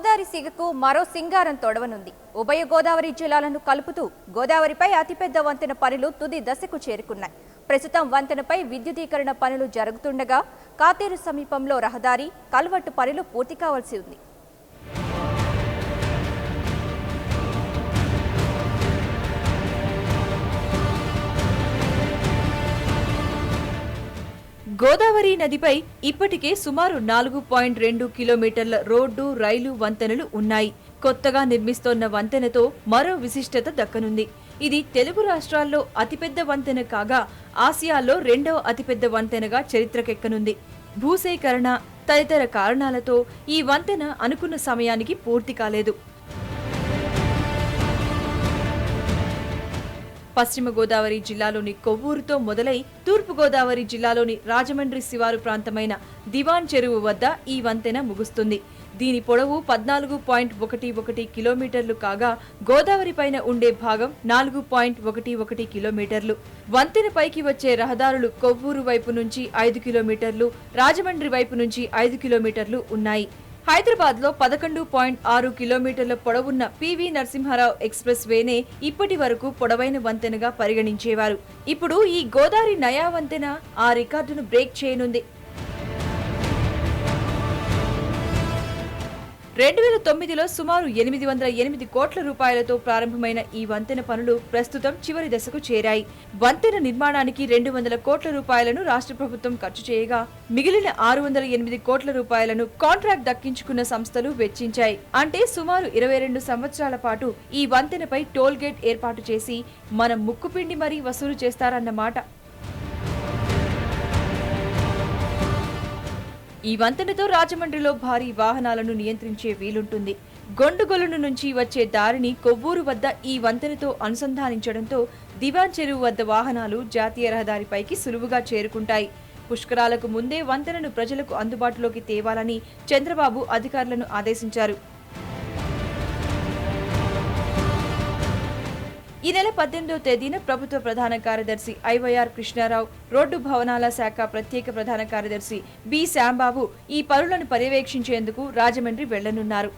గోదావరి సిగకు మరో సింగారం తొడవనుంది. ఉభయ గోదావరి జిల్లాలను కలుపుతూ గోదావరిపై అతిపెద్ద వంతెన పనులు తుది దశకు చేరుకున్నాయి. ప్రస్తుతం వంతెనపై విద్యుదీకరణ పనులు జరుగుతుండగా కాతేరు సమీపంలో రహదారి కల్వట్టు పనులు పూర్తి కావాల్సి ఉంది. గోదావరి నదిపై ఇప్పటికే సుమారు 4.2 కిలోమీటర్ల రోడ్డు, రైలు వంతెనలు ఉన్నాయి. కొత్తగా నిర్మిస్తోన్న వంతెనతో మరో విశిష్టత దక్కనుంది. ఇది తెలుగు రాష్ట్రాల్లో అతిపెద్ద వంతెన కాగా ఆసియాలో రెండవ అతిపెద్ద వంతెనగా చరిత్రకెక్కనుంది. భూసేకరణ తదితర కారణాలతో ఈ వంతెన అనుకున్న సమయానికి పూర్తి కాలేదు. పశ్చిమ గోదావరి జిల్లాలోని కొవ్వూరుతో మొదలై తూర్పు గోదావరి జిల్లాలోని రాజమండ్రి శివారు ప్రాంతమైన దివాన్ చెరువు వద్ద ఈ వంతెన ముగుస్తుంది. దీని పొడవు 14.11 కిలోమీటర్లు కాగా గోదావరి పైన ఉండే భాగం 4.11 కిలోమీటర్లు. వంతెన పైకి వచ్చే రహదారులు కొవ్వూరు వైపు నుంచి 5 కిలోమీటర్లు, రాజమండ్రి వైపు నుంచి 5 కిలోమీటర్లు ఉన్నాయి. హైదరాబాద్ లో 11.6 కిలోమీటర్ల పొడవున్న పివి నరసింహారావు ఎక్స్ప్రెస్ వేనే ఇప్పటి వరకు పొడవైన వంతెనగా పరిగణించేవారు. ఇప్పుడు ఈ గోదావరి నయా వంతెన ఆ రికార్డును బ్రేక్ చేయనుంది. 2009లో సుమారు 808 కోట్ల రూపాయలతో ప్రారంభమైన ఈ వంతెన పనులు ప్రస్తుతం చివరి దశకు చేరాయి. వంతెన నిర్మాణానికి 200 కోట్ల రూపాయలను రాష్ట్ర ప్రభుత్వం ఖర్చు చేయగా మిగిలిన 608 కోట్ల రూపాయలను కాంట్రాక్ట్ దక్కించుకున్న సంస్థలు వెచ్చించాయి. అంటే సుమారు 22 సంవత్సరాల పాటు ఈ వంతెనపై టోల్ గేట్ ఏర్పాటు చేసి మనం ముక్కుపిండి మరీ వసూలు చేస్తారన్నమాట. ఈ వంతెనతో రాజమండ్రిలో భారీ వాహనాలను నియంత్రించే వీలుంటుంది. గొండుగొలను నుంచి వచ్చే దారిని కొవ్వూరు వద్ద ఈ వంతెనతో అనుసంధానించడంతో దివాన్ చెరువు వద్ద వాహనాలు జాతీయ రహదారిపైకి సులువుగా చేరుకుంటాయి. పుష్కరాలకు ముందే వంతెనను ప్రజలకు అందుబాటులోకి తేవాలని చంద్రబాబు అధికారులను ఆదేశించారు. ఈ నెల 18వ తేదీన ప్రభుత్వ ప్రధాన కార్యదర్శి ఐవైఆర్ కృష్ణారావు, రోడ్డు భవనాల శాఖ ప్రత్యేక ప్రధాన కార్యదర్శి బి శ్యాంబాబు ఈ పనులను పర్యవేక్షించేందుకు రాజమండ్రి వెళ్లనున్నారు.